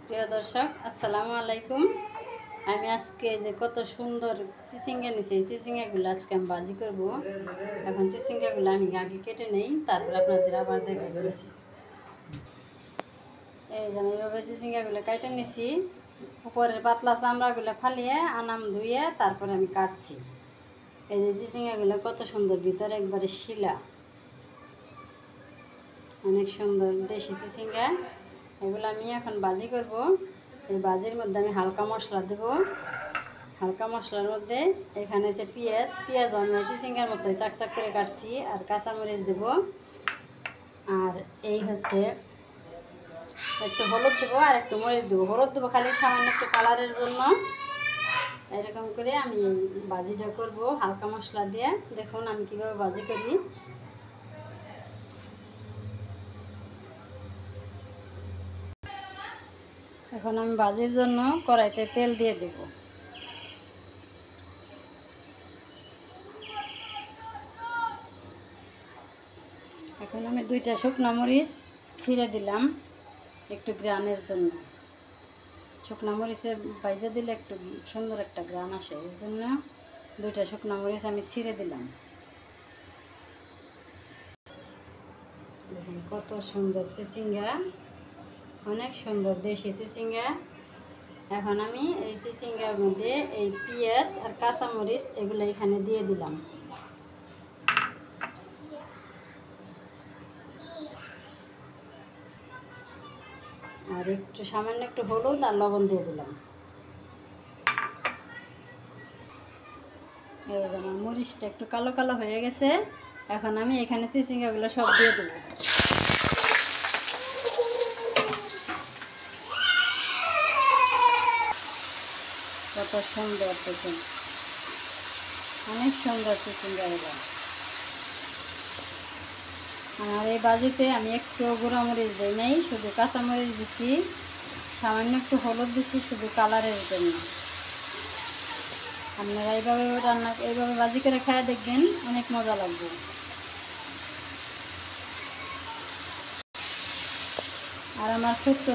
প্রিয় দর্শক আসসালামু আলাইকুম। আমি আজকে যে কত সুন্দর চিচিঙ্গা নিছি, এই চিচিঙ্গাগুলো আজকে আমি ভাজি করব। এখন চিচিঙ্গাগুলো আমি আগে কেটে নেই, তারপর আপনাদের আবার দেখাচ্ছি। এই যেন এইভাবে চিচিঙ্গাগুলো কেটে নিছি, উপরের পাতলা চামড়াগুলো ফালিয়ে আনাম ধুয়ে তারপরে আমি কাটছি। এই যে চিচিঙ্গাগুলো কত সুন্দর, ভিতরে একবারে শিলা, অনেক সুন্দর দেশি চিচিঙ্গা। এগুলো আমি এখন ভাজি করব। এই ভাজির মধ্যে আমি হালকা মশলা দেব। হালকা মশলার মধ্যে এখানে আছে পেঁয়াজ আমি চিচিঙ্গার মতো চাকচাক করে কাটছি, আর কাঁচামরিচ দেব। আর এই হচ্ছে একটু হলুদ দেবো আর একটু মরিচ দেবো। হলুদ দেবো খালি সামান্য একটু কালারের জন্য। এরকম করে আমি ভাজিটা করব হালকা মশলা দিয়ে। দেখুন আমি কীভাবে ভাজি করি। এখন আমি ভাজির জন্য কড়াইতে তেল দিয়ে দেব। এখন আমি 2টা শুকনো মরিচ ছিঁড়ে দিলাম একটু গ্রানের জন্য। শুকনো মরিচে ভাজা দিলে একটু সুন্দর একটা গ্রান আসে, এই জন্য 2টা শুকনো মরিচ আমি ছিঁড়ে দিলাম। দেখুন কত সুন্দর চিচিঙ্গা, অনেক সুন্দর দেশি চিচিঙ্গা। এখন আমি এই চিচিঙ্গার মধ্যে এই পেঁয়াজ আর কাঁচামরিচ এগুলো এখানে দিয়ে দিলাম। আর একটু সামান্য একটু হলুদ আর লবণ দিয়ে দিলাম। এই যেমন মরিচটা একটু কালো কালো হয়ে গেছে। এখন আমি এখানে চিচিঙ্গাগুলো সব দিয়ে দেবো। কত সুন্দর দেখুন, অনেক সুন্দর চিচিঙ্গা এগুলো। আর এই ভাজিতে আমি একটু গুঁড়া মরিচ দিই নাই, শুধু কাঁচামরিচ দিছি, সামান্য একটু হলুদ দিছি শুধু কালারের জন্য। আপনারা এইভাবে ভাজি করে খেয়ে দেখবেন, অনেক মজা লাগবে। আর আমার ছোট্ট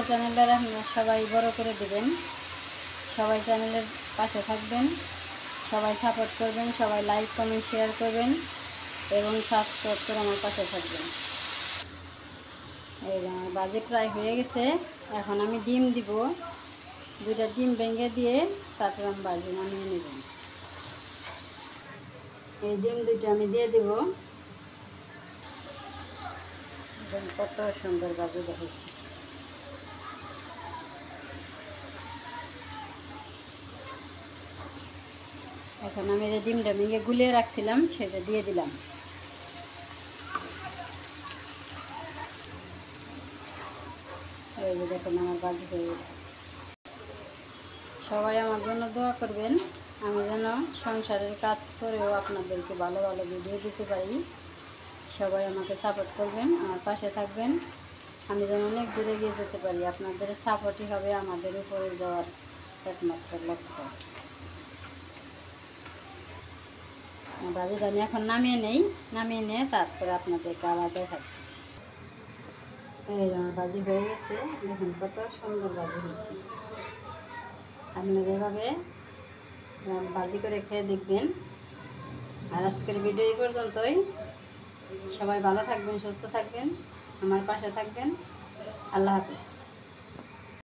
চ্যানেলটা আপনারা সবাই বড় করে দেবেন। সবাই চ্যানেলের পাশে থাকবেন, সবাই সাপোর্ট করবেন, সবাই লাইক কমেন্ট শেয়ার করবেন এবং সাবস্ক্রাইব করে আমার পাশে থাকবেন। এই আমার ভাজি প্রায় হয়ে গেছে। এখন আমি ডিম দিব, 2টা ডিম ভেঙে দিয়ে তারপর আমি ভাজি নামিয়ে নেব। এই ডিম 2টা আমি দিয়ে দেব। কত সুন্দর ভাজি দেখেছি। এখন আমি যে ডিমটা ভেঙে গুলিয়ে রাখছিলাম সেটা দিয়ে দিলাম। এই যে দেখুন আমার ভাজি হয়ে গেছে। সবাই আমার জন্য দোয়া করবেন, আমি যেন সংসারের কাজ করেও আপনাদেরকে ভালো ভালো ভিডিও দিতে পারি। সবাই আমাকে সাপোর্ট করবেন, আমার পাশে থাকবেন, আমি যেন অনেক দূরে এগিয়ে যেতে পারি। আপনাদের সাপোর্টই হবে আমাদের উপরে যাওয়ার একমাত্র লক্ষ্য। ভাজিটা আমি এখন নামিয়ে নিয়ে তারপরে আপনাদেরকে আবার দেখাচ্ছি। এই আমার ভাজি হয়ে গেছে, দেখুন কত সুন্দর ভাজি হয়েছে। আপনারা এভাবে ভাজি করে খেয়ে দেখবেন। আর আজকের ভিডিও এই পর্যন্তই। সবাই ভালো থাকবেন, সুস্থ থাকবেন, আমার পাশে থাকবেন। আল্লাহ হাফেজ।